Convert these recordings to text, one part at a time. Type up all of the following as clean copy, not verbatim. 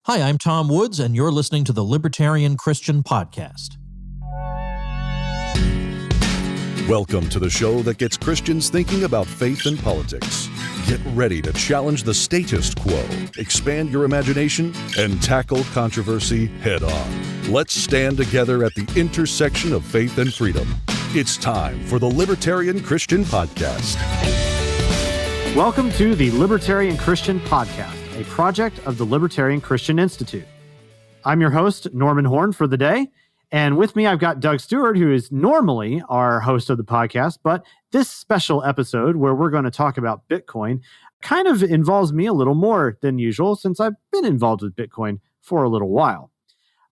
Hi, I'm Tom Woods, and you're listening to the Libertarian Christian Podcast. Welcome to the show that gets Christians thinking about faith and politics. Get ready to challenge the status quo, expand your imagination, and tackle controversy head on. Let's stand together at the intersection of faith and freedom. It's time for the Libertarian Christian Podcast. Welcome to the Libertarian Christian Podcast, a project of the Libertarian Christian Institute. I'm your host, Norman Horn, for the day. And with me, I've got Doug Stewart, who is normally our host of the podcast. But this special episode, where we're going to talk about Bitcoin, kind of involves me a little more than usual, since I've been involved with Bitcoin for a little while.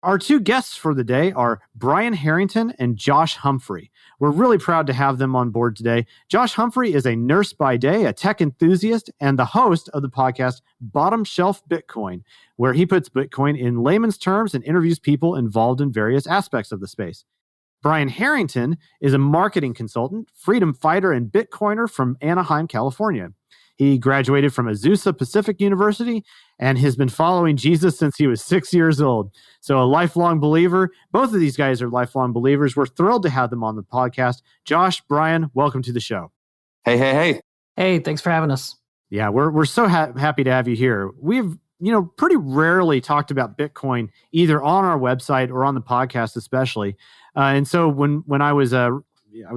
Our two guests for the day are Brian Harrington and Josh Humphrey. We're really proud to have them on board today. Josh Humphrey is a nurse by day, a tech enthusiast, and the host of the podcast Bottomshelf Bitcoin, where he puts Bitcoin in layman's terms and interviews people involved in various aspects of the space. Brian Harrington is a marketing consultant, freedom fighter, and Bitcoiner from Anaheim, California. He graduated from Azusa Pacific University and has been following Jesus since he was 6 years old. So a lifelong believer. Both of these guys are lifelong believers. We're thrilled to have them on the podcast. Josh, Brian, welcome to the show. Hey. Hey, thanks for having us. Yeah, we're so happy to have you here. We've pretty rarely talked about Bitcoin either on our website or on the podcast, especially. And so when I was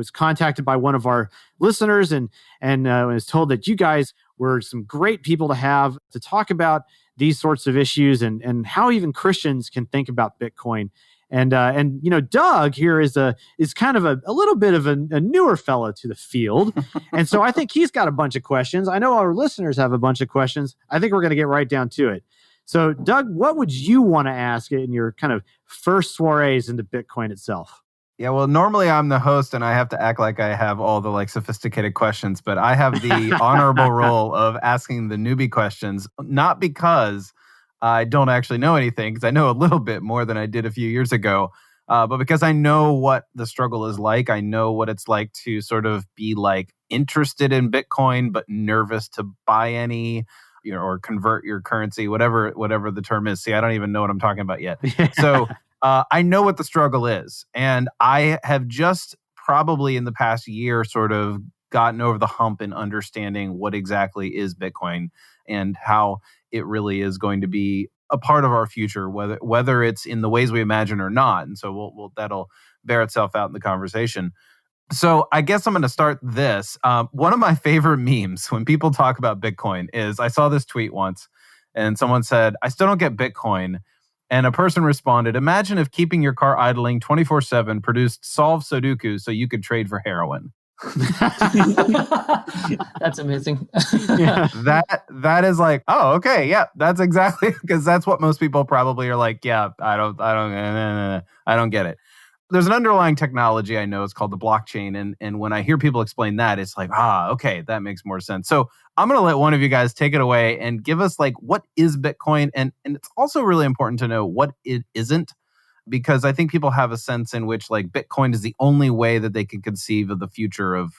contacted by one of our listeners and was told that you guys were some great people to have to talk about these sorts of issues and how even Christians can think about Bitcoin. And Doug here is kind of a little bit of a newer fellow to the field. And so I think he's got a bunch of questions. I know our listeners have a bunch of questions. I think we're going to get right down to it. So Doug, what would you want to ask in your kind of first soirees into Bitcoin itself? Yeah, well, normally I'm the host and I have to act like I have all the sophisticated questions, but I have the honorable role of asking the newbie questions, not because I don't actually know anything, because I know a little bit more than I did a few years ago, but because I know what the struggle is like. I know what it's like to sort of be interested in Bitcoin, but nervous to buy any, or convert your currency, whatever the term is. See, I don't even know what I'm talking about yet. So I know what the struggle is. And I have just probably in the past year sort of gotten over the hump in understanding what exactly is Bitcoin and how it really is going to be a part of our future, whether it's in the ways we imagine or not. And so we'll that'll bear itself out in the conversation. So I guess I'm going to start this. One of my favorite memes when people talk about Bitcoin is, I saw this tweet once and someone said, "I still don't get Bitcoin." And a person responded, "Imagine if keeping your car idling 24/7 produced solved Sudoku so you could trade for heroin." That's amazing. Yeah. That is oh, okay, yeah, that's exactly, because that's what most people probably are yeah, I don't get it. There's an underlying technology I know, it's called the blockchain, and when I hear people explain that, it's okay, that makes more sense. So I'm going to let one of you guys take it away and give us what is Bitcoin, and it's also really important to know what it isn't, because I think people have a sense in which Bitcoin is the only way that they can conceive of the future of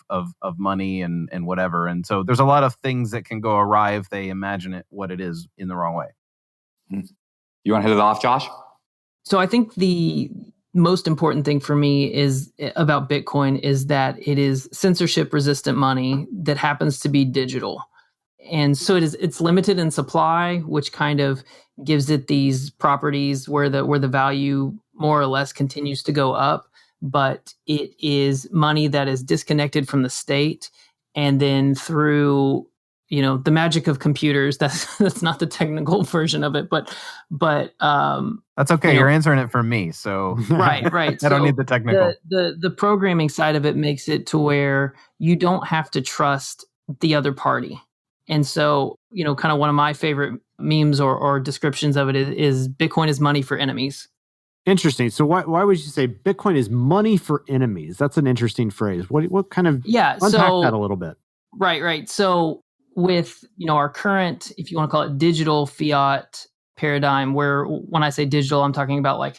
money and whatever. And so there's a lot of things that can go awry if they imagine it what it is in the wrong way. You want to hit it off, Josh? So I think the most important thing for me is about Bitcoin is that it is censorship resistant money that happens to be digital. And so it's limited in supply, which kind of gives it these properties where the value more or less continues to go up, but it is money that is disconnected from the state. And then through the magic of computers, that's not the technical version of it, but that's okay. You're answering it for me, so right. I don't need the technical. The programming side of it makes it to where you don't have to trust the other party, and so kind of one of my favorite memes or descriptions of it is Bitcoin is money for enemies. Interesting. So why would you say Bitcoin is money for enemies? That's an interesting phrase. What kind of unpack that a little bit? Right. So with our current, if you want to call it digital fiat paradigm, where when I say digital, I'm talking about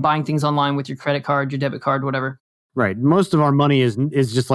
buying things online with your credit card, your debit card, whatever. Right. Most of our money is just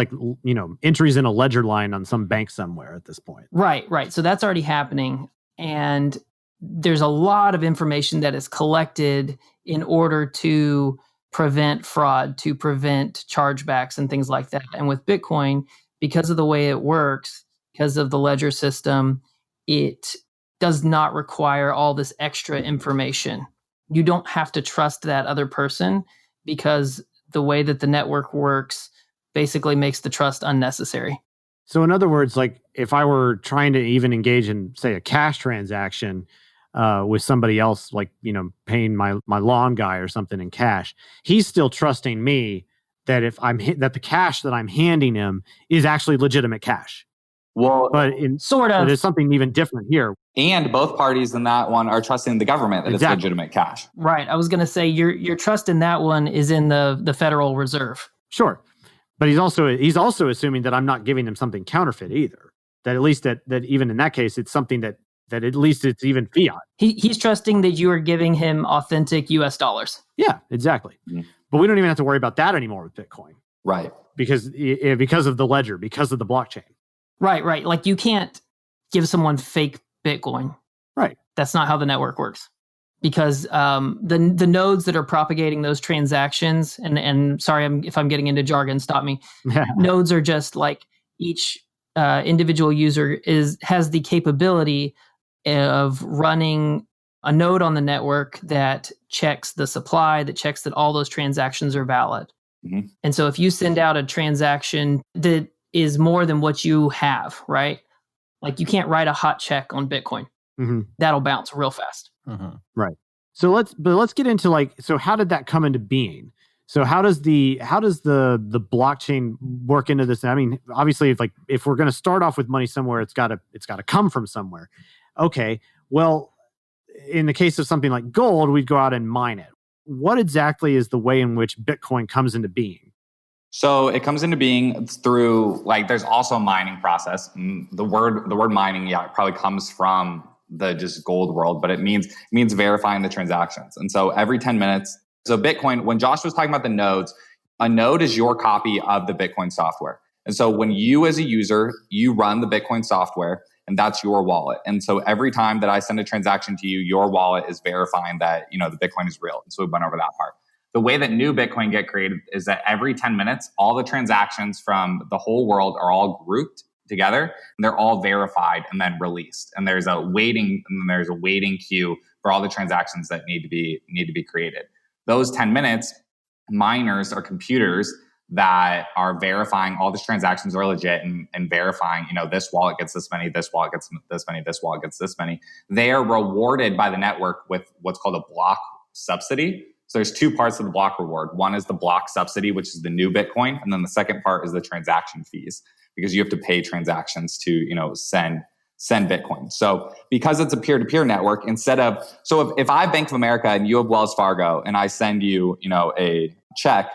entries in a ledger line on some bank somewhere at this point. Right. So that's already happening. And there's a lot of information that is collected in order to prevent fraud, to prevent chargebacks and things like that. And with Bitcoin, because of the way it works, because of the ledger system, it does not require all this extra information. You don't have to trust that other person because the way that the network works basically makes the trust unnecessary. So in other words, like if I were trying to even engage in, say, a cash transaction with somebody else, like, paying my lawn guy or something in cash, he's still trusting me that that the cash that I'm handing him is actually legitimate cash. Well, But sort of. there's something even different here. And both parties in that one are trusting the government that Exactly. it's legitimate cash. Right. I was going to say your trust in that one is in the Federal Reserve. Sure. But he's also assuming that I'm not giving him something counterfeit either. That at least that even in that case, it's something that at least it's even fiat. He's trusting that you are giving him authentic US dollars. Yeah, exactly. Mm-hmm. But we don't even have to worry about that anymore with Bitcoin. Right. Because of the ledger, because of the blockchain. Right. Like you can't give someone fake Bitcoin. Right. That's not how the network works. Because the nodes that are propagating those transactions, and sorry if I'm getting into jargon, stop me. Nodes are just like each individual user has the capability of running a node on the network that checks the supply, that checks that all those transactions are valid. Mm-hmm. And so if you send out a transaction that is more than what you have, right? Like you can't write a hot check on Bitcoin. Mm-hmm. That'll bounce real fast. Mm-hmm. Right. So let's get into so how did that come into being? So how does the blockchain work into this? I mean, obviously, if we're going to start off with money somewhere, it's got to come from somewhere. Okay. Well, in the case of something like gold, we'd go out and mine it. What exactly is the way in which Bitcoin comes into being? So it comes into being through there's also a mining process. The word mining, it probably comes from the just gold world, but it means verifying the transactions. And so every 10 minutes, so Bitcoin, when Josh was talking about the nodes, a node is your copy of the Bitcoin software. And so when you as a user, you run the Bitcoin software and that's your wallet. And so every time that I send a transaction to you, your wallet is verifying that, the Bitcoin is real. And so we went over that part. The way that new Bitcoin get created is that every 10 minutes, all the transactions from the whole world are all grouped together and they're all verified and then released. And there's a waiting queue for all the transactions that need to be created. Those 10 minutes, miners or computers that are verifying all these transactions are legit and verifying, this wallet gets this many, this wallet gets this many, this wallet gets this many. They are rewarded by the network with what's called a block subsidy. So there's two parts of the block reward. One is the block subsidy, which is the new Bitcoin. And then the second part is the transaction fees, because you have to pay transactions to, send Bitcoin. So because it's a peer-to-peer network, if I have Bank of America and you have Wells Fargo and I send you, a check,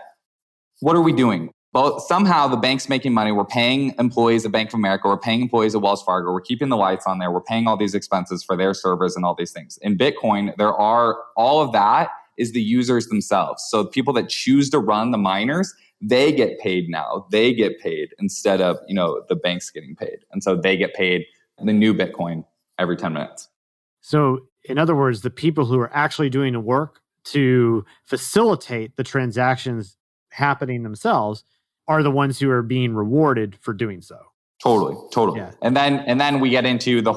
what are we doing? Well, somehow the bank's making money. We're paying employees at Bank of America. We're paying employees at Wells Fargo. We're keeping the lights on there. We're paying all these expenses for their servers and all these things. In Bitcoin, all of that is the users themselves. So people that choose to run the miners, they get paid now. They get paid instead of, the banks getting paid. And so they get paid the new Bitcoin every 10 minutes. So in other words, the people who are actually doing the work to facilitate the transactions happening themselves are the ones who are being rewarded for doing so. Totally. Yeah. And then we get into the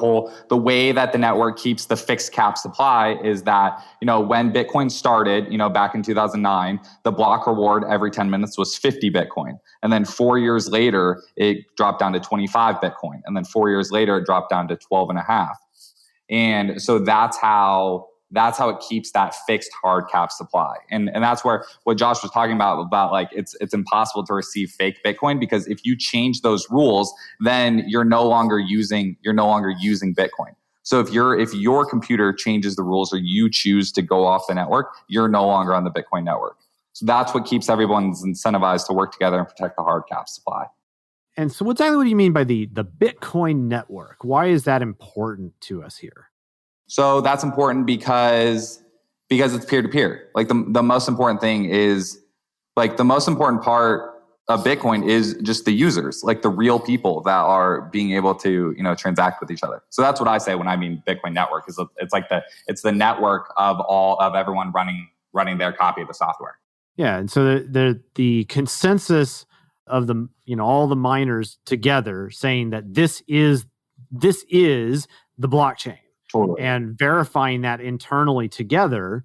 way that the network keeps the fixed cap supply is that, when Bitcoin started, back in 2009, the block reward every 10 minutes was 50 Bitcoin. And then 4 years later, it dropped down to 25 Bitcoin. And then 4 years later, it dropped down to 12 and a half. And so that's how it keeps that fixed hard cap supply. And that's where what Josh was talking about it's impossible to receive fake Bitcoin, because if you change those rules, then you're no longer using Bitcoin. So if your computer changes the rules or you choose to go off the network, you're no longer on the Bitcoin network. So that's what keeps everyone's incentivized to work together and protect the hard cap supply. And so what do you mean by the Bitcoin network? Why is that important to us here? So that's important because it's peer-to-peer. The most important thing is the most important part of Bitcoin is just the users, like the real people that are being able to, transact with each other. So that's what I say when I mean Bitcoin network. Is it's like it's the network of everyone running their copy of the software. Yeah, and so the consensus of the all the miners together saying that this is the blockchain. Totally. And verifying that internally together,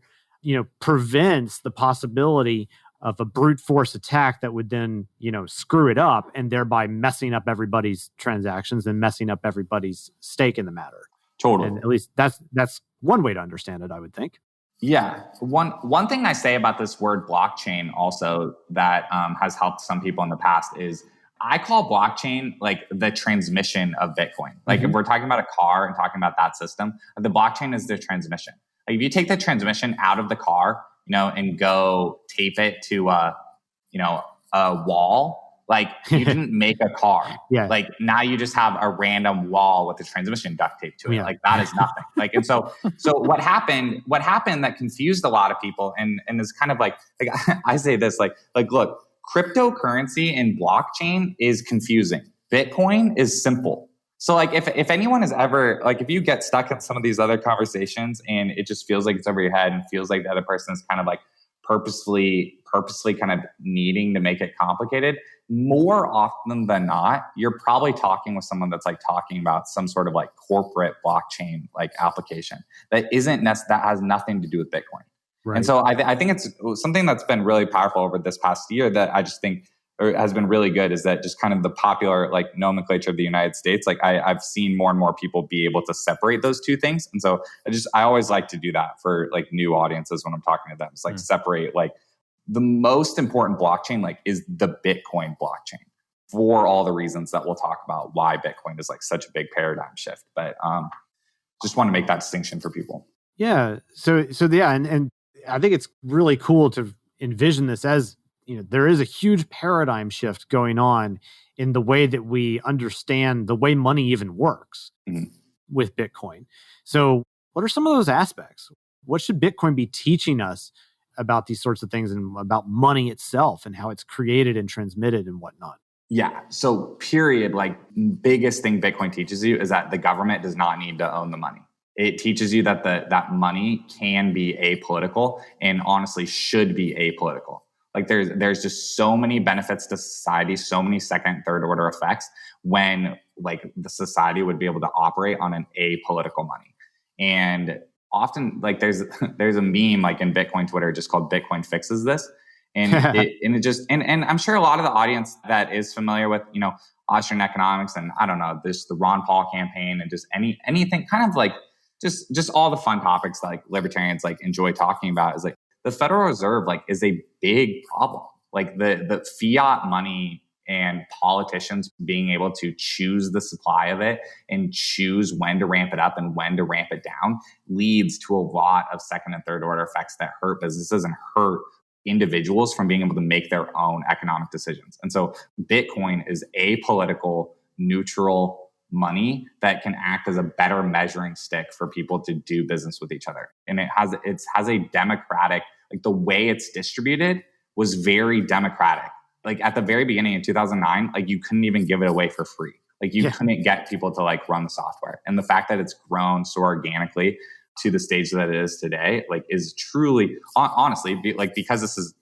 prevents the possibility of a brute force attack that would then, screw it up and thereby messing up everybody's transactions and messing up everybody's stake in the matter. Totally. And at least that's one way to understand it, I would think. Yeah. One thing I say about this word blockchain also that has helped some people in the past is I call blockchain like the transmission of Bitcoin. Like if we're talking about a car and talking about that system, the blockchain is the transmission. Like if you take the transmission out of the car, and go tape it to a wall, like you didn't make a car. Yeah. Like now you just have a random wall with the transmission duct tape to it. Yeah. Like that is nothing. Like, and so what happened that confused a lot of people and is kind of like I say this, like, look, cryptocurrency and blockchain is confusing. Bitcoin is simple. So like if anyone is ever, like if you get stuck in some of these other conversations and it just feels like it's over your head and feels like the other person is kind of like purposely kind of needing to make it complicated, more often than not, you're probably talking with someone that's like talking about some sort of like corporate blockchain like application that has nothing to do with Bitcoin. Right. And so I think it's something that's been really powerful over this past year that I just think has been really good is that just kind of the popular like nomenclature of the United States. Like I've seen more and more people be able to separate those two things. And so I always like to do that for like new audiences when I'm talking to them. It's like separate like the most important blockchain like is the Bitcoin blockchain for all the reasons that we'll talk about why Bitcoin is like such a big paradigm shift. But just want to make that distinction for people. Yeah. So yeah. And I think it's really cool to envision this as, there is a huge paradigm shift going on in the way that we understand the way money even works with Bitcoin. So what are some of those aspects? What should Bitcoin be teaching us about these sorts of things and about money itself and how it's created and transmitted and whatnot? Yeah. So period, like biggest thing Bitcoin teaches you is that the government does not need to own the money. It teaches you that that money can be apolitical and honestly should be apolitical. Like there's just so many benefits to society, so many second, third order effects when like the society would be able to operate on an apolitical money. And often like there's a meme like in Bitcoin Twitter just called Bitcoin Fixes This. And and I'm sure a lot of the audience that is familiar with, Austrian economics and I don't know, the Ron Paul campaign and just anything kind of like just all the fun topics like libertarians like enjoy talking about is like the Federal Reserve like is a big problem. Like the fiat money and politicians being able to choose the supply of it and choose when to ramp it up and when to ramp it down leads to a lot of second and third order effects that hurt businesses and hurt individuals from being able to make their own economic decisions. And so Bitcoin is apolitical, neutral money that can act as a better measuring stick for people to do business with each other. And it has a democratic, like the way it's distributed was very democratic. Like at the very beginning in 2009, like you couldn't even give it away for free. Like you couldn't get people to like run the software. And the fact that it's grown so organically to the stage that it is today, like is truly, honestly, because this is,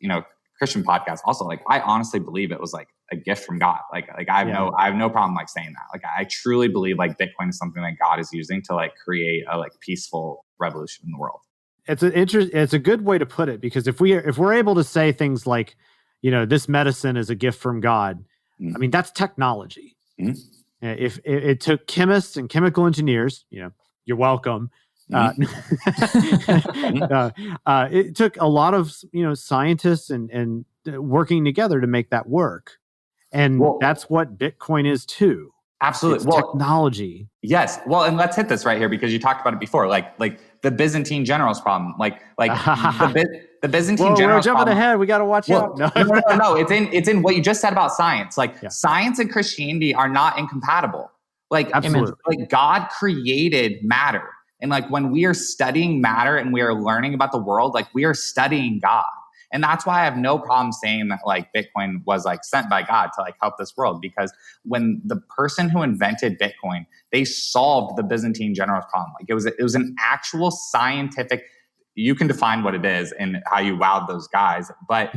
Christian podcast also, like I honestly believe it was like a gift from God. Like I have no problem like saying that. Like I truly believe like Bitcoin is something that God is using to like create a like peaceful revolution in the world. It's a good way to put it, because if we're able to say things like, this medicine is a gift from God, I mean, that's technology. If it took chemists and chemical engineers, you're welcome. It took a lot of scientists and working together to make that work, and that's what Bitcoin is too. Absolutely, it's technology. Yes, well, and let's hit this right here because you talked about it before, like the Byzantine generals problem, like the Byzantine generals. We're jumping ahead. We got to watch out. No. It's in what you just said about science. Science and Christianity are not incompatible. Like absolutely, like God created matter. And like when we are studying matter and we are learning about the world, like we are studying God. And that's why I have no problem saying that like Bitcoin was like sent by God to like help this world, because when the person who invented Bitcoin, they solved the Byzantine general's problem. Like it was an actual scientific, you can define what it is and how you wowed those guys, but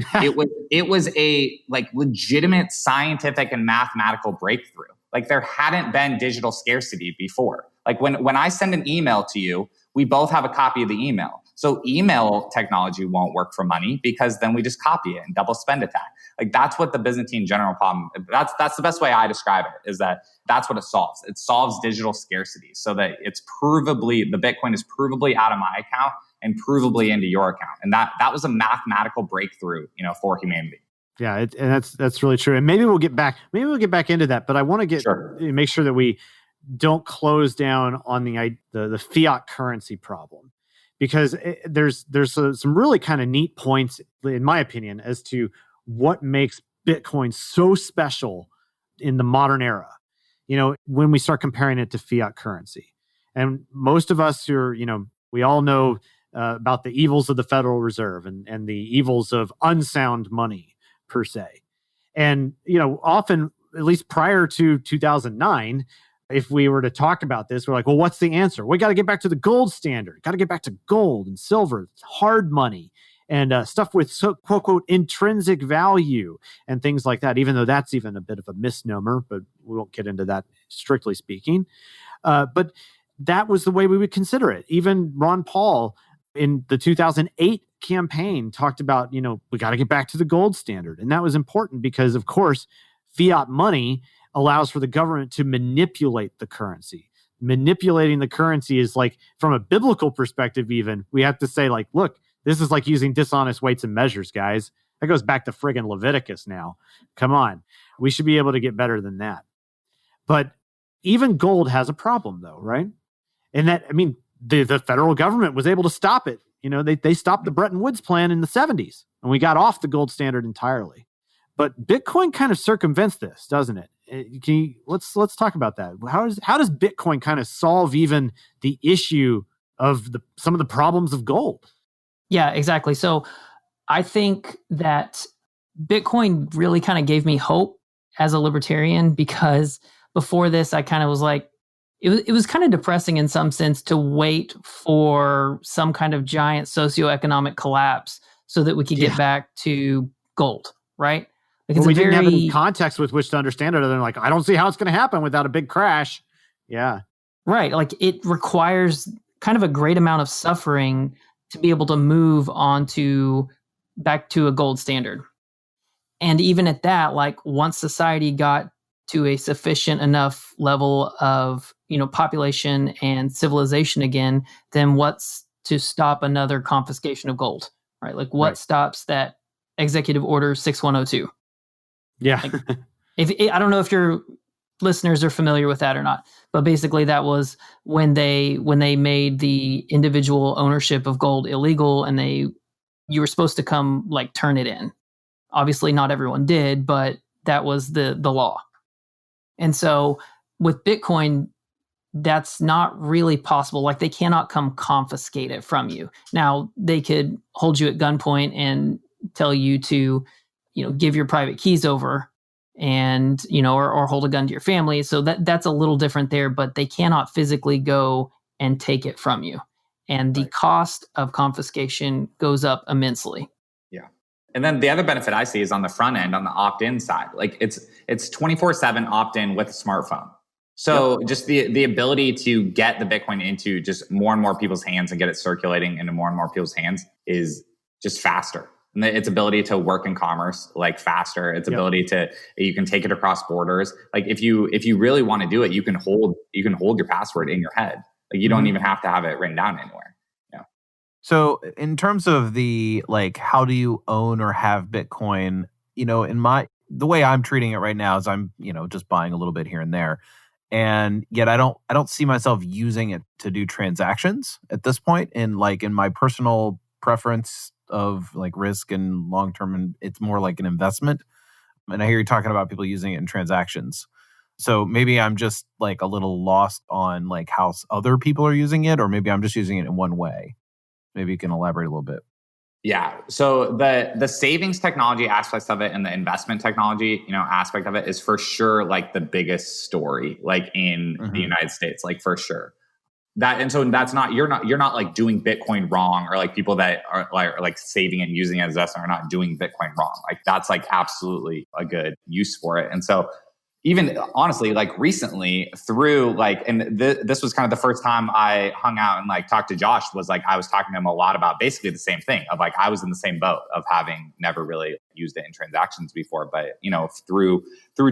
it was a like legitimate scientific and mathematical breakthrough. Like there hadn't been digital scarcity before. Like when I send an email to you, we both have a copy of the email. So email technology won't work for money because then we just copy it and double spend attack. Like that's what the Byzantine general problem, that's the best way I describe it, is that that's what it solves. It solves digital scarcity so that it's provably, the Bitcoin is provably out of my account and provably into your account. And that was a mathematical breakthrough, for humanity. Yeah, and that's really true. And maybe we'll get back into that, but I want to make sure that we don't close down on the fiat currency problem, because there's some really kind of neat points, in my opinion, as to what makes Bitcoin so special in the modern era. When we start comparing it to fiat currency, and most of us we all know about the evils of the Federal Reserve and the evils of unsound money per se. And, often, at least prior to 2009, if we were to talk about this, we're like, well, what's the answer? We got to get back to the gold standard. Got to get back to gold and silver, hard money, and stuff with quote, quote, intrinsic value and things like that, even though that's even a bit of a misnomer, but we won't get into that strictly speaking. But that was the way we would consider it. Even Ron Paul in the 2008 campaign talked about, we got to get back to the gold standard. And that was important because, of course, fiat money allows for the government to manipulate the currency. Manipulating the currency is like, from a biblical perspective even, we have to say like, look, this is like using dishonest weights and measures, guys. That goes back to friggin' Leviticus now. Come on. We should be able to get better than that. But even gold has a problem though, right? And that, the federal government was able to stop it. They stopped the Bretton Woods plan in the 70s, and we got off the gold standard entirely. But Bitcoin kind of circumvents this, doesn't it? Let's talk about that. How does Bitcoin kind of solve even the issue of some of the problems of gold? Yeah, exactly. So I think that Bitcoin really kind of gave me hope as a libertarian, because before this, I kind of was like, it was kind of depressing in some sense to wait for some kind of giant socioeconomic collapse so that we could get back to gold, right? Like we didn't have any context with which to understand it, other than like, I don't see how it's going to happen without a big crash. Yeah. Right. Like it requires kind of a great amount of suffering to be able to move back to a gold standard. And even at that, like once society got to a sufficient enough level of, population and civilization again, then what's to stop another confiscation of gold, right? Like what stops that Executive Order 6102? Yeah. Like, I don't know if your listeners are familiar with that or not, but basically that was when they made the individual ownership of gold illegal, and you were supposed to come like turn it in. Obviously not everyone did, but that was the law. And so with Bitcoin, that's not really possible. Like they cannot come confiscate it from you. Now they could hold you at gunpoint and tell you to, give your private keys over and, or hold a gun to your family. So that's a little different there, but they cannot physically go and take it from you. And the cost of confiscation goes up immensely. Yeah. And then the other benefit I see is on the front end, on the opt-in side. Like it's 24/7 opt-in with a smartphone. So just the ability to get the Bitcoin into just more and more people's hands and get it circulating into more and more people's hands is just faster. And its ability to work in commerce, like faster, its ability you can take it across borders. Like if you really want to do it, you can hold your password in your head. Like you don't even have to have it written down anywhere. Yeah. So in terms of the, like, how do you own or have Bitcoin, the way I'm treating it right now is I'm, just buying a little bit here and there. And yet I don't see myself using it to do transactions at this point. And like in my personal preference of like risk and long term, and it's more like an investment. And I hear you talking about people using it in transactions. So maybe I'm just like a little lost on like how other people are using it, or maybe I'm just using it in one way. Maybe you can elaborate a little bit. Yeah. So the savings technology aspects of it and the investment technology, aspect of it is for sure like the biggest story, like in the United States, like for sure. So that's not, you're not like doing Bitcoin wrong, or like people that are like saving and using it as investment are not doing Bitcoin wrong. Like that's like absolutely a good use for it. And so even honestly, like recently through like, and this was kind of the first time I hung out and like talked to Josh, was like, I was talking to him a lot about basically the same thing of like, I was in the same boat of having never really used it in transactions before, but through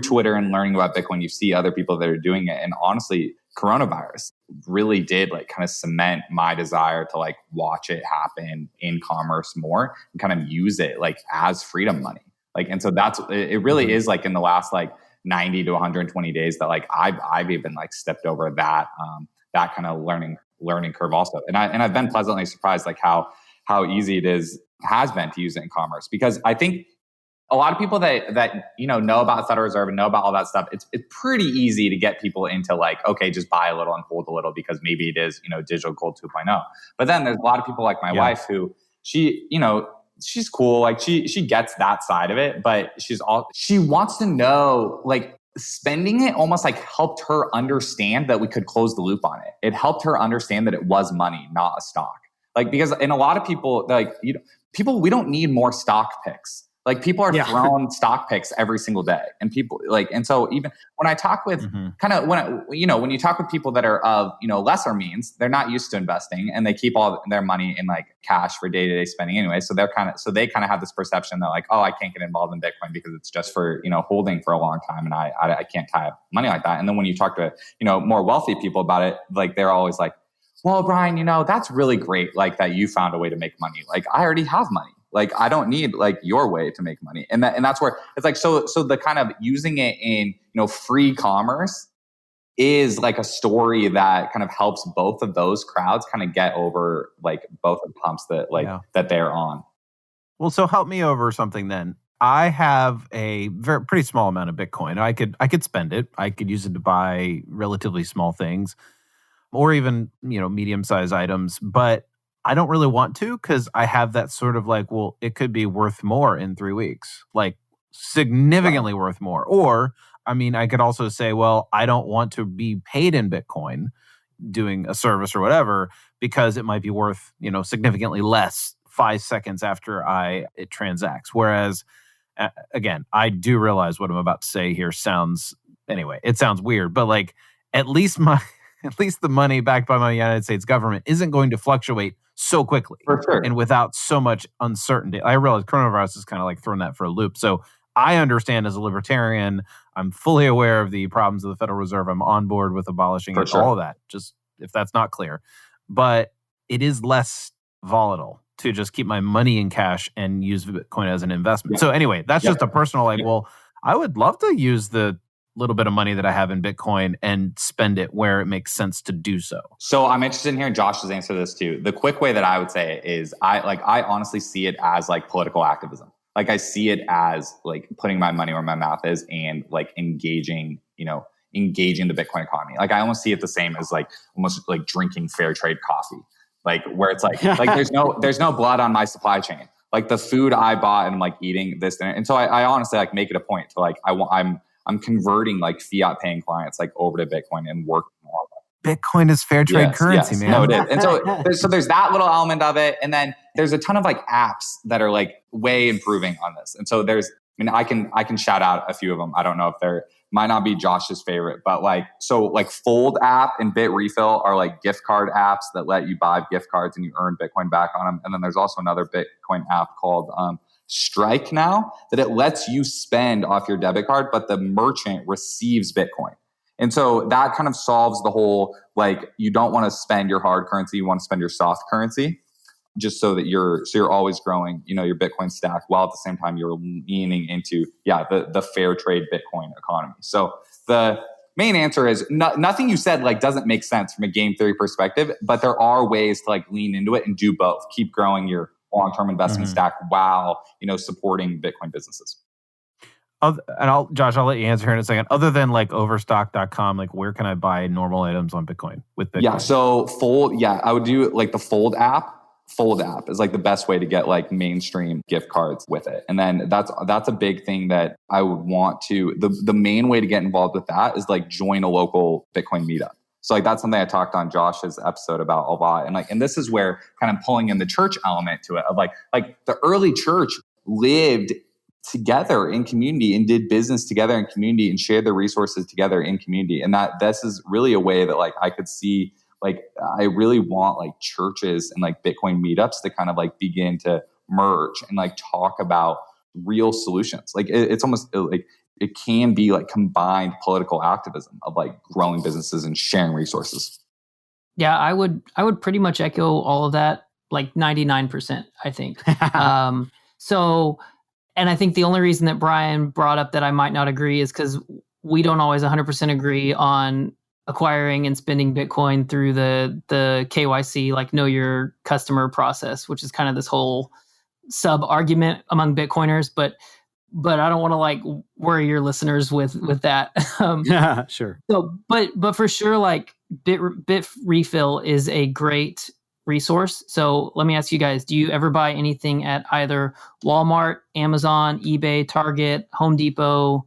Twitter and learning about Bitcoin, you see other people that are doing it. And honestly, coronavirus really did like kind of cement my desire to like watch it happen in commerce more and kind of use it like as freedom money. Like, and so it really is like in the last like 90 to 120 days that like I've even like stepped over that kind of learning curve also. And I've been pleasantly surprised like how easy has been to use it in commerce, because I think a lot of people that know about the Federal Reserve and know about all that stuff, it's pretty easy to get people into like, okay, just buy a little and hold a little because maybe it is, digital gold 2.0. But then there's a lot of people like my wife who she's cool. Like she gets that side of it, but she wants to know, like spending it almost like helped her understand that we could close the loop on it. It helped her understand that it was money, not a stock. Like, because in a lot of people, like, we don't need more stock picks. Like people are throwing stock picks every single day, and people like, and so even when I talk with when you talk with people that are of, lesser means, they're not used to investing and they keep all their money in like cash for day-to-day spending anyway. So they kind of have this perception that like, oh, I can't get involved in Bitcoin because it's just for, holding for a long time. And I can't tie up money like that. And then when you talk to, more wealthy people about it, like they're always like, well, Brian, that's really great. Like that you found a way to make money. Like I already have money. Like I don't need like your way to make money. And that's where it's like, so the kind of using it in, free commerce is like a story that kind of helps both of those crowds kind of get over like both of the pumps that that they're on. Well, so help me over something then. I have a pretty small amount of Bitcoin. I could spend it. I could use it to buy relatively small things or even, medium-sized items, but I don't really want to, because I have that sort of like, well, it could be worth more in 3 weeks, like significantly worth more. Or, I mean, I could also say, well, I don't want to be paid in Bitcoin doing a service or whatever, because it might be worth, significantly less 5 seconds after it transacts. Whereas, again, I do realize what I'm about to say here sounds weird, but like at least the money backed by my United States government isn't going to fluctuate so quickly and without so much uncertainty. I realize coronavirus is kind of like throwing that for a loop. So I understand as a libertarian, I'm fully aware of the problems of the Federal Reserve. I'm on board with abolishing it, all of that, just if that's not clear. But it is less volatile to just keep my money in cash and use Bitcoin as an investment. So anyway, that's just a personal well, I would love to use the little bit of money that I have in Bitcoin and spend it where it makes sense to do so. So I'm interested in hearing Josh's answer to this too. The quick way that I would say it is I honestly see it as like political activism. Like I see it as like putting my money where my mouth is and like engaging the Bitcoin economy. Like I almost see it the same as like almost like drinking fair trade coffee. Like where it's like there's no blood on my supply chain. Like the food I bought and I'm like eating this and so I honestly like make it a point to like I'm converting like fiat paying clients like over to Bitcoin and working on that. Bitcoin is fair trade currency, man. No, it is. And so there's that little element of it. And then there's a ton of like apps that are like way improving on this. And so I can shout out a few of them. I don't know if they're might not be Josh's favorite, but like Fold app and BitRefill are like gift card apps that let you buy gift cards and you earn Bitcoin back on them. And then there's also another Bitcoin app called Strike now that it lets you spend off your debit card, but the merchant receives Bitcoin. And so that kind of solves the whole, like, you don't want to spend your hard currency, you want to spend your soft currency, just so that you're always growing, your Bitcoin stack while at the same time you're leaning into, the fair trade Bitcoin economy. So the main answer is nothing you said like doesn't make sense from a game theory perspective, but there are ways to like lean into it and do both. Keep growing your long-term investment stack while, supporting Bitcoin businesses. Josh, I'll let you answer here in a second. Other than like overstock.com, like where can I buy normal items on Bitcoin with Bitcoin? Yeah. So I would do like the Fold app. Fold app is like the best way to get like mainstream gift cards with it. And then that's a big thing that I would want to, the main way to get involved with that is like join a local Bitcoin meetup. So like that's something I talked on Josh's episode about a lot. And this is where kind of pulling in the church element to it of like the early church lived together in community and did business together in community and shared their resources together in community. And that this is really a way that like I could see, like I really want like churches and like Bitcoin meetups to kind of like begin to merge and like talk about real solutions. Like it's almost like it can be like combined political activism of like growing businesses and sharing resources. Yeah, I would pretty much echo all of that, like 99%, I think. And I think the only reason that Brian brought up that I might not agree is because we don't always 100% agree on acquiring and spending Bitcoin through the KYC, like know your customer process, which is kind of this whole sub argument among Bitcoiners. But I don't want to like worry your listeners with that. Yeah, sure. So, but for sure, like Bit Refill is a great resource. So let me ask you guys, do you ever buy anything at either Walmart, Amazon, eBay, Target, Home Depot,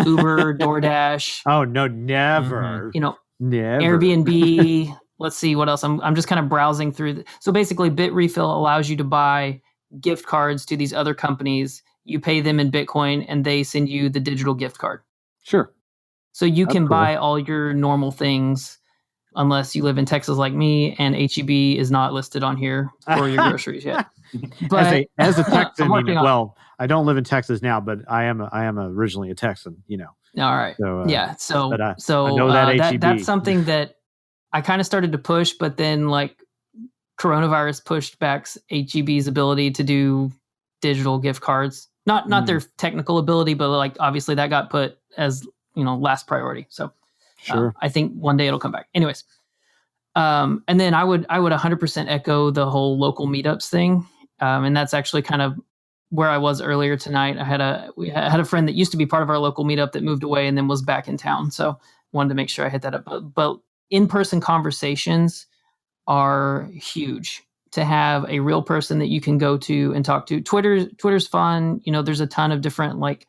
Uber, DoorDash? Oh, no, never. Never. Never. Airbnb. Let's see what else. I'm just kind of browsing through. So basically, Bit Refill allows you to buy gift cards to these other companies. You pay them in Bitcoin and they send you the digital gift card. Sure. So you That's can cool. buy all your normal things unless you live in Texas like me, and HEB is not listed on here for your groceries yet. But as a Texan, well, I don't live in Texas now, but I am originally a Texan. All right. So, yeah. So I know that HEB. That's something that I kind of started to push, but then like coronavirus pushed back HEB's ability to do digital gift cards. Not their technical ability, but like obviously that got put as last priority. So. Sure. I think one day it'll come back. Anyways, and then I would 100% echo the whole local meetups thing, and that's actually kind of where I was earlier tonight. I had a friend that used to be part of our local meetup that moved away and then was back in town, so wanted to make sure I hit that up. But in-person conversations are huge. To have a real person that you can go to and talk to. Twitter's fun. There's a ton of different like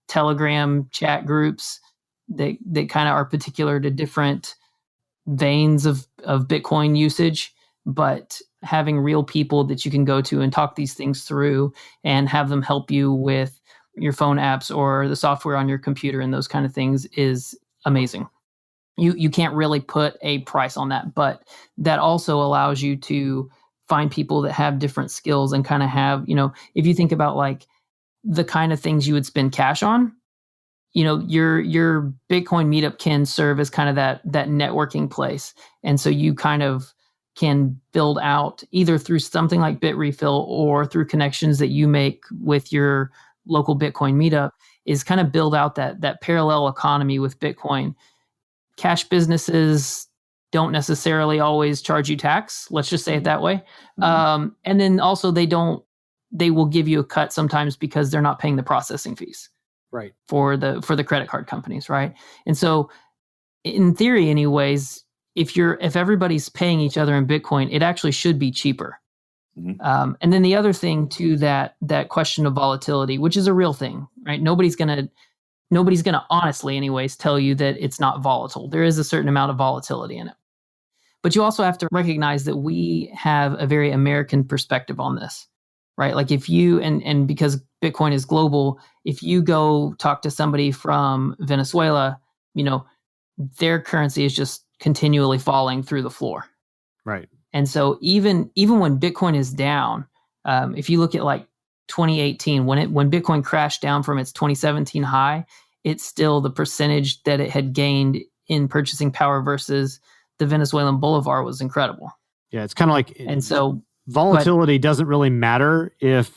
Telegram chat groups that kind of are particular to different veins of Bitcoin usage, but having real people that you can go to and talk these things through and have them help you with your phone apps or the software on your computer and those kind of things is amazing. You can't really put a price on that, but that also allows you to find people that have different skills and kind of have, if you think about like the kind of things you would spend cash on, your Bitcoin meetup can serve as kind of that networking place. And so you kind of can build out either through something like Bit Refill or through connections that you make with your local Bitcoin meetup is kind of build out that parallel economy with Bitcoin. Cash businesses don't necessarily always charge you tax. Let's just say it that way. And then also they will give you a cut sometimes because they're not paying the processing fees. Right. For the credit card companies, right? And so in theory anyways, if everybody's paying each other in Bitcoin, it actually should be cheaper. Mm-hmm. And then the other thing to that question of volatility, which is a real thing, right? Nobody's gonna honestly anyways tell you that it's not volatile. There is a certain amount of volatility in it. But you also have to recognize that we have a very American perspective on this. Right? Like if you, and because Bitcoin is global, if you go talk to somebody from Venezuela, their currency is just continually falling through the floor. Right. And so even when Bitcoin is down, if you look at like 2018, when Bitcoin crashed down from its 2017 high, it's still the percentage that it had gained in purchasing power versus the Venezuelan bolivar was incredible. Yeah, it's kind of like, and so volatility doesn't really matter if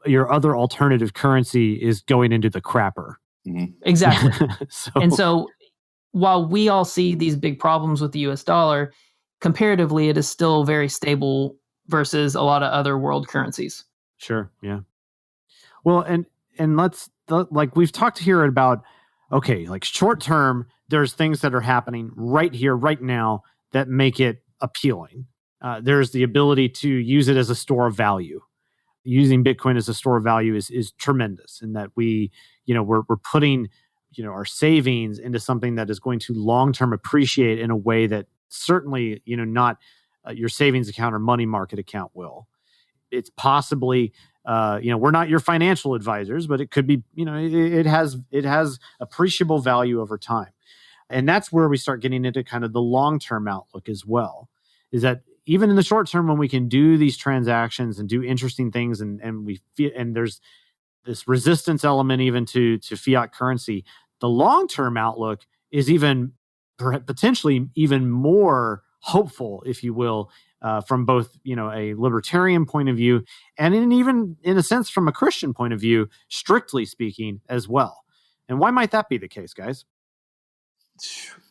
your other alternative currency is going into the crapper. Mm-hmm. Exactly. So while we all see these big problems with the US dollar, comparatively, it is still very stable versus a lot of other world currencies. Sure. Yeah. Well, and like we've talked here about, okay, like short term, there's things that are happening right here, right now that make it appealing. there's the ability to use it as a store of value. Using Bitcoin as a store of value is tremendous, in that we're putting our savings into something that is going to long-term appreciate in a way that certainly not your savings account or money market account will. It's possibly we're not your financial advisors, but it could be it has appreciable value over time. And that's where we start getting into kind of the long-term outlook as well, is that even in the short term, when we can do these transactions and do interesting things, and we feel, and there's this resistance element even to fiat currency, the long-term outlook is even potentially even more hopeful, if you will, from both a libertarian point of view and even in a sense from a Christian point of view, strictly speaking as well. And why might that be the case, guys?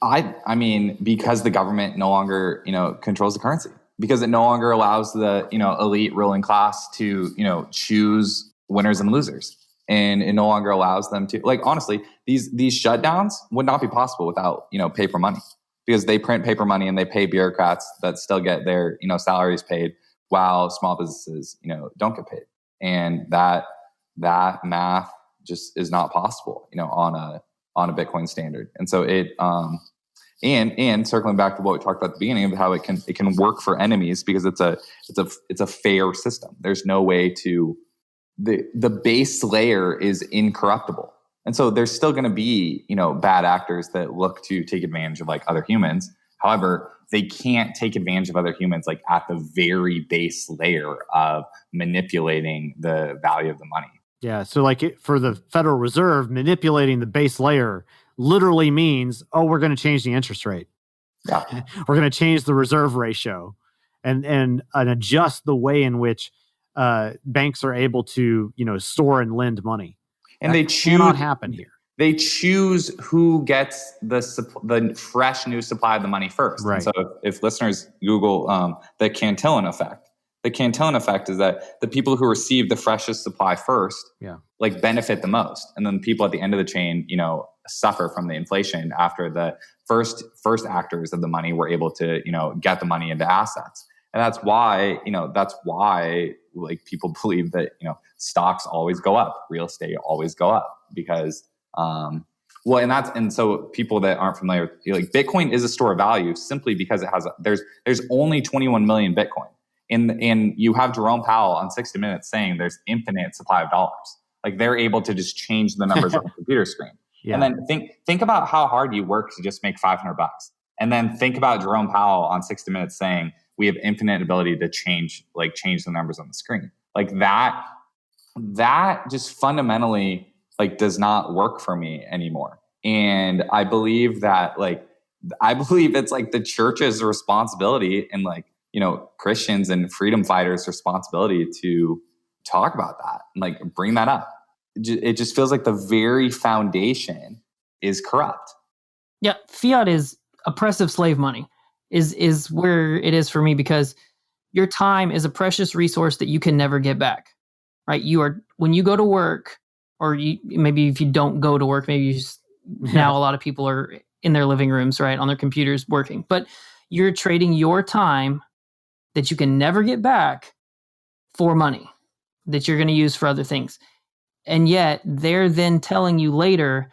I mean, because the government no longer controls the currency, because it no longer allows the elite ruling class to choose winners and losers, and it no longer allows them to, like, honestly, these shutdowns would not be possible without paper money, because they print paper money and they pay bureaucrats that still get their salaries paid, while small businesses don't get paid, and that math just is not possible on a Bitcoin standard. And so it and circling back to what we talked about at the beginning of how it can work for enemies, because it's a fair system. There's no way to the base layer is incorruptible. And so there's still going to be, bad actors that look to take advantage of like other humans. However, they can't take advantage of other humans like at the very base layer of manipulating the value of the money. Yeah. So like for the Federal Reserve, manipulating the base layer literally means, we're going to change the interest rate. Yeah. We're going to change the reserve ratio and adjust the way in which banks are able to, store and lend money. And that cannot happen here. They choose who gets the fresh new supply of the money first. Right. And so if listeners Google the Canton effect, the Canton effect is that the people who receive the freshest supply first, like benefit the most, and then people at the end of the chain, suffer from the inflation after the first actors of the money were able to, get the money into assets. And that's why like people believe that, stocks always go up, real estate always go up, because, and so people that aren't familiar with, like, Bitcoin is a store of value simply because there's only 21 million Bitcoin. And you have Jerome Powell on 60 Minutes saying there's infinite supply of dollars. Like, they're able to just change the numbers on the computer screen. Yeah. And then think about how hard you work to just make $500. And then think about Jerome Powell on 60 Minutes saying we have infinite ability to change the numbers on the screen. Like, that just fundamentally does not work for me anymore. And I believe that it's like the church's responsibility and Christians and freedom fighters' responsibility to talk about that and bring that up. It just feels like the very foundation is corrupt. Yeah, fiat is oppressive slave money is where it is for me, because your time is a precious resource that you can never get back, right? When you go to work, or maybe if you don't go to work, now a lot of people are in their living rooms, right, on their computers working, but you're trading your time that you can never get back for money that you're going to use for other things. And yet they're then telling you later,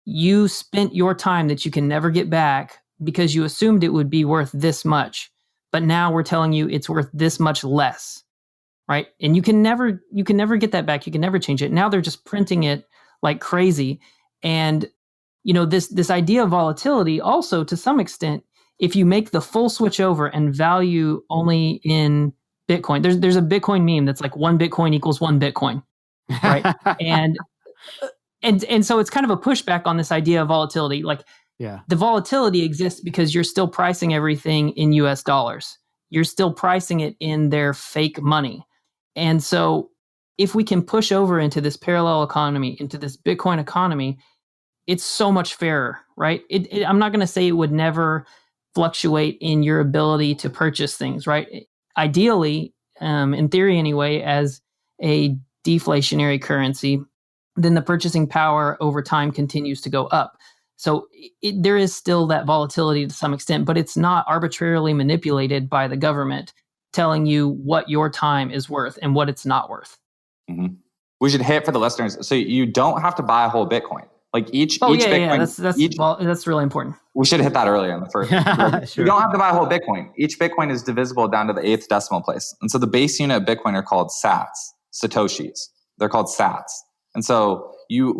you spent your time that you can never get back because you assumed it would be worth this much. But now we're telling you it's worth this much less, right? And you can never get that back. You can never change it. Now they're just printing it like crazy. And, this idea of volatility also, to some extent, if you make the full switch over and value only in Bitcoin, there's a Bitcoin meme that's like 1 Bitcoin equals 1 Bitcoin, right? and so it's kind of a pushback on this idea of volatility. The volatility exists because you're still pricing everything in US dollars. You're still pricing it in their fake money. And so if we can push over into this parallel economy, into this Bitcoin economy, it's so much fairer, right? I'm not going to say it would never fluctuate in your ability to purchase things, right? Ideally, in theory anyway, as a deflationary currency, then the purchasing power over time continues to go up. So there is still that volatility to some extent, but it's not arbitrarily manipulated by the government telling you what your time is worth and what it's not worth. Mm-hmm. We should hit for the listeners. So you don't have to buy a whole Bitcoin. Like each Bitcoin. That's really important. We should have hit that earlier in the first. Sure. You don't have to buy a whole Bitcoin. Each Bitcoin is divisible down to the 8th decimal place. And so the base unit of Bitcoin are called sats, Satoshis. They're called sats. And so you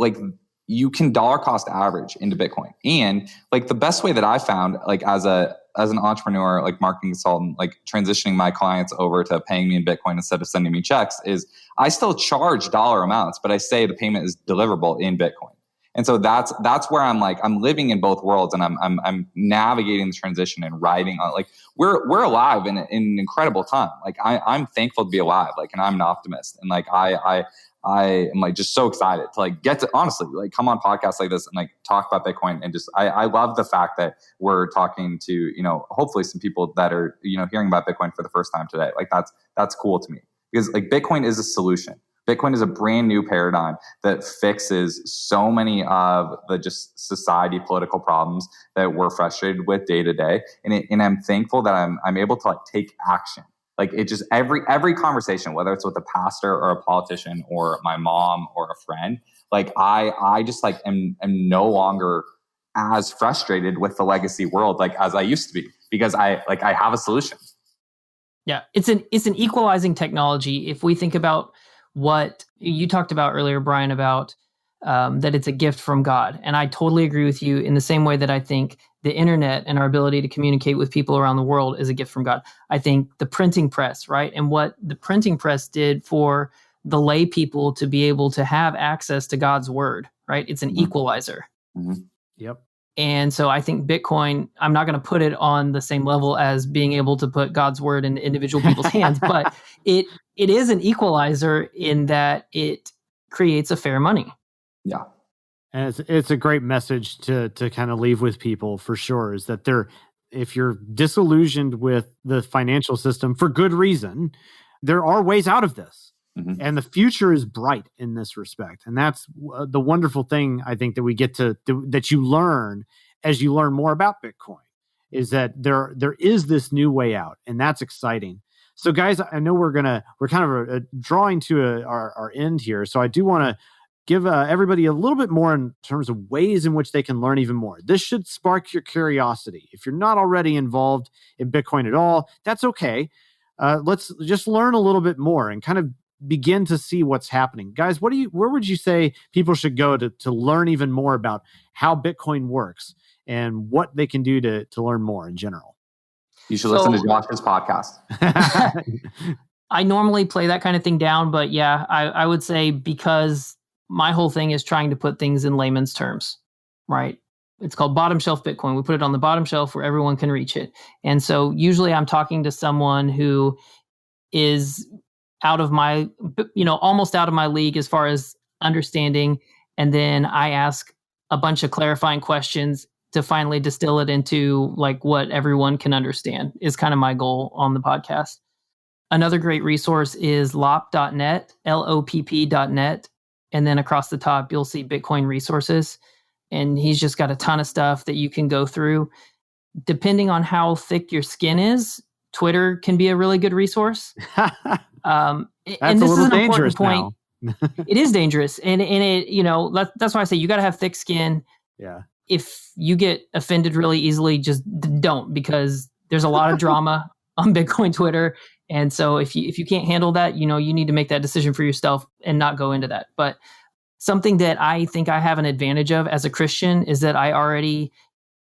can dollar cost average into Bitcoin. And like the best way that I found, like as an entrepreneur, like marketing consultant, like transitioning my clients over to paying me in Bitcoin instead of sending me checks, is I still charge dollar amounts, but I say the payment is deliverable in Bitcoin. And so that's where I'm like, I'm living in both worlds, and I'm navigating the transition and riding on. Like we're alive in an incredible time. Like I'm thankful to be alive. Like, and I'm an optimist, and like I am like just so excited to like get to honestly like come on podcasts like this and like talk about Bitcoin. And just I love the fact that we're talking to, you know, hopefully some people that are, you know, hearing about Bitcoin for the first time today. Like that's cool to me, because like Bitcoin is a solution. Bitcoin is a brand new paradigm that fixes so many of the just society political problems that we're frustrated with day to day. And I'm thankful that I'm able to like take action. Like it just every conversation, whether it's with a pastor or a politician or my mom or a friend, like I just like am no longer as frustrated with the legacy world like as I used to be, because I have a solution. Yeah, it's an equalizing technology. If we think about what you talked about earlier, Brian, about that it's a gift from God. And I totally agree with you in the same way that I think the internet and our ability to communicate with people around the world is a gift from God. I think the printing press, right? And what the printing press did for the lay people to be able to have access to God's word, right? It's an equalizer. Mm-hmm. Yep. And so I think Bitcoin, I'm not going to put it on the same level as being able to put God's word in individual people's hands, but it is an equalizer in that it creates a fair money. Yeah. And it's a great message to kind of leave with people for sure, is that if you're disillusioned with the financial system for good reason, there are ways out of this. Mm-hmm. And the future is bright in this respect. And that's the wonderful thing, I think, that we get that you learn as you learn more about Bitcoin, is that there is this new way out. And that's exciting. So guys, I know we're kind of drawing to our end here. So I do want to give everybody a little bit more in terms of ways in which they can learn even more. This should spark your curiosity. If you're not already involved in Bitcoin at all, that's okay. Let's just learn a little bit more and kind of begin to see what's happening. Guys, where would you say people should go to learn even more about how Bitcoin works and what they can do to learn more in general? You should listen to Josh's podcast. I normally play that kind of thing down, but yeah, I would say, because my whole thing is trying to put things in layman's terms, right? It's called Bottomshelf Bitcoin. We put it on the bottom shelf where everyone can reach it. And so usually I'm talking to someone who is out of my, almost out of my league as far as understanding. And then I ask a bunch of clarifying questions to finally distill it into like what everyone can understand, is kind of my goal on the podcast. Another great resource is lop.net, LOPP.net. And then across the top, you'll see Bitcoin resources. And he's just got a ton of stuff that you can go through. Depending on how thick your skin is, Twitter can be a really good resource. That's and this a little is an dangerous point. It is dangerous. And it, that's why I say you got to have thick skin. Yeah. If you get offended really easily, just don't, because there's a lot of drama on Bitcoin Twitter. And so if you can't handle that, you need to make that decision for yourself and not go into that. But something that I think I have an advantage of as a Christian is that I already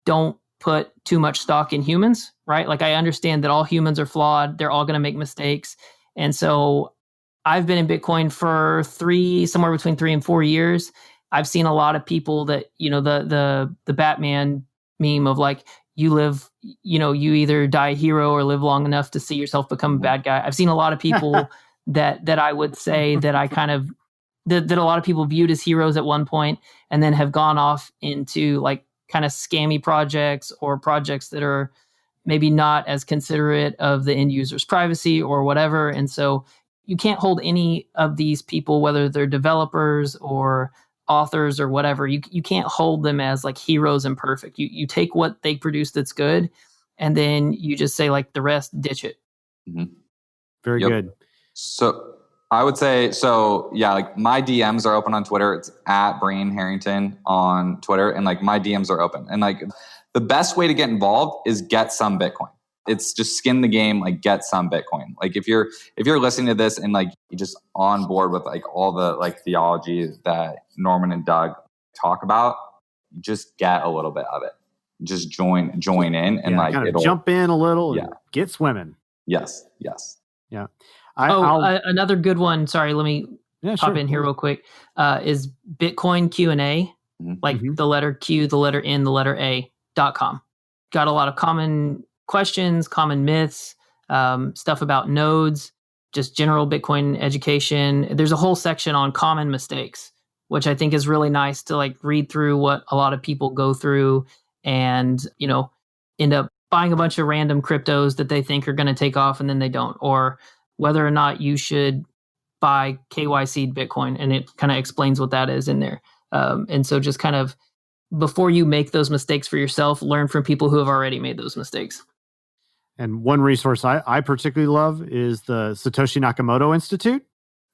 don't put too much stock in humans, right? Like I understand that all humans are flawed. They're all going to make mistakes. And so I've been in Bitcoin for somewhere between 3 and 4 years. I've seen a lot of people that, the Batman meme of like, you either die a hero or live long enough to see yourself become a bad guy. I've seen a lot of people that I would say that I kind of, that a lot of people viewed as heroes at one point and then have gone off into like kind of scammy projects or projects that are maybe not as considerate of the end user's privacy or whatever. And so you can't hold any of these people, whether they're developers or authors or whatever, you can't hold them as like heroes and perfect. You take what they produce that's good, and then you just say like the rest, ditch it. Mm-hmm. Very good. So I would say, like my DMs are open on Twitter. It's at Brain Harrington on Twitter. And like my DMs are open. And like the best way to get involved is get some Bitcoin. It's just skin the game, like get some Bitcoin. Like if you're listening to this and like you're just on board with like all the like theology that Norman and Doug talk about, just get a little bit of it. Just join in and like kind of jump in a little and get swimming. Yes. Yeah. Another good one. Sorry, let me pop in here real quick. Is Bitcoin Q&A, like the letter Q, the letter N, the letter A.com. Got a lot of common questions, common myths, stuff about nodes, just general Bitcoin education. There's a whole section on common mistakes, which I think is really nice to like read through what a lot of people go through and, end up buying a bunch of random cryptos that they think are going to take off and then they don't, or whether or not you should buy KYC Bitcoin, and it kind of explains what that is in there. And so just kind of before you make those mistakes for yourself, learn from people who have already made those mistakes. And one resource I particularly love is the Satoshi Nakamoto Institute.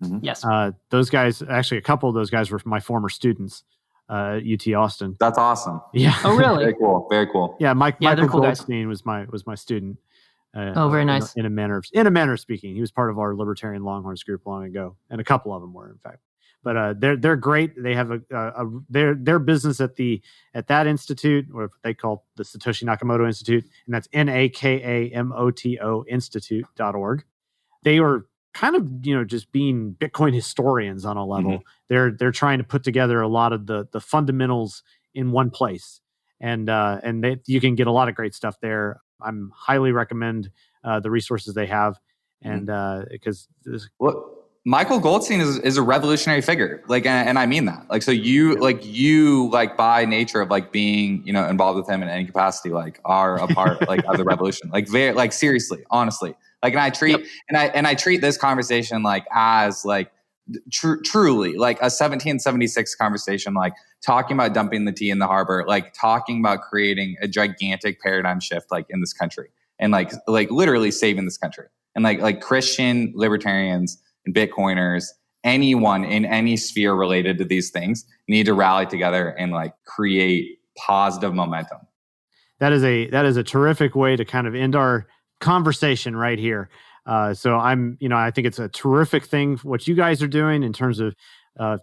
Mm-hmm. Yes. Those guys, actually a couple of those guys were my former students at UT Austin. That's awesome. Yeah. Oh, really? Very cool. Yeah, Michael cool Goldstein was my student. Very nice. In a manner of speaking, he was part of our Libertarian Longhorns group long ago, and a couple of them were, in fact. But they're great. They have their business at that institute, or what they call the Satoshi Nakamoto Institute, and that's Nakamoto Institute.org. They are kind of just being Bitcoin historians on a level. Mm-hmm. They're trying to put together a lot of the fundamentals in one place, and you can get a lot of great stuff there. I'm highly recommend the resources they have, and because Michael Goldstein is a revolutionary figure, like, and I mean that, like, so you by nature of like being involved with him in any capacity, like are a part like of the revolution, like very like seriously, honestly, like, and I treat this conversation like as like truly like a 1776 conversation, like talking about dumping the tea in the harbor, like talking about creating a gigantic paradigm shift like in this country, and like literally saving this country, and like Christian libertarians and Bitcoiners, anyone in any sphere related to these things need to rally together and like create positive momentum. That is a terrific way to kind of end our conversation right here. So I think it's a terrific thing what you guys are doing in terms of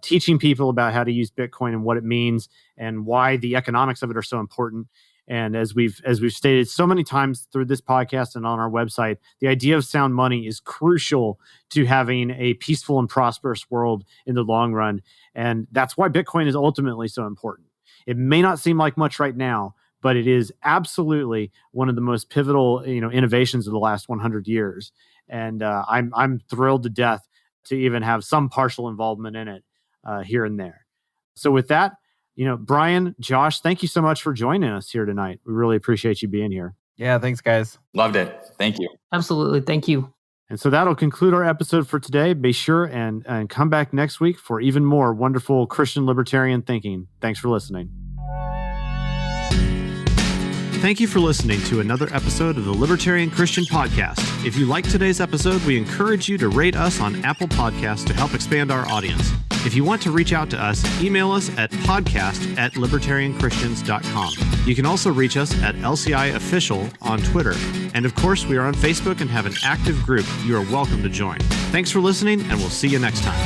teaching people about how to use Bitcoin and what it means and why the economics of it are so important. And as we've stated so many times through this podcast and on our website, the idea of sound money is crucial to having a peaceful and prosperous world in the long run. And that's why Bitcoin is ultimately so important. It may not seem like much right now, but it is absolutely one of the most pivotal, innovations of the last 100 years. And I'm thrilled to death to even have some partial involvement in it here and there. So with that, Brian, Josh, thank you so much for joining us here tonight. We really appreciate you being here. Yeah, thanks, guys. Loved it. Thank you. Absolutely. Thank you. And so that'll conclude our episode for today. Be sure and come back next week for even more wonderful Christian libertarian thinking. Thanks for listening. Thank you for listening to another episode of the Libertarian Christian Podcast. If you liked today's episode, we encourage you to rate us on Apple Podcasts to help expand our audience. If you want to reach out to us, email us at podcast@libertarianchristians.com. You can also reach us at LCI Official on Twitter. And of course, we are on Facebook and have an active group you are welcome to join. Thanks for listening, and we'll see you next time.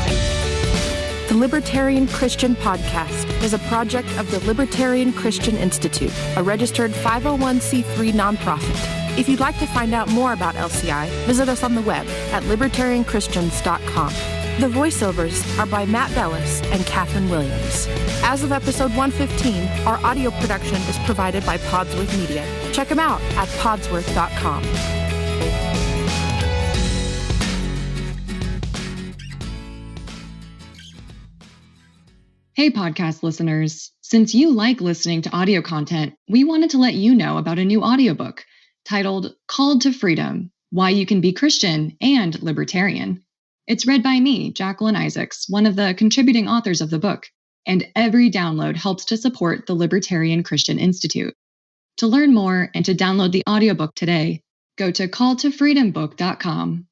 The Libertarian Christian Podcast is a project of the Libertarian Christian Institute, a registered 501c3 nonprofit. If you'd like to find out more about LCI, visit us on the web at libertarianchristians.com. The voiceovers are by Matt Bellis and Catherine Williams. As of episode 115, our audio production is provided by Podsworth Media. Check them out at podsworth.com. Hey, podcast listeners. Since you like listening to audio content, we wanted to let you know about a new audiobook titled Called to Freedom: Why You Can Be Christian and Libertarian. It's read by me, Jacqueline Isaacs, one of the contributing authors of the book. and every download helps to support the Libertarian Christian Institute. To learn more and to download the audiobook today, go to calltofreedombook.com.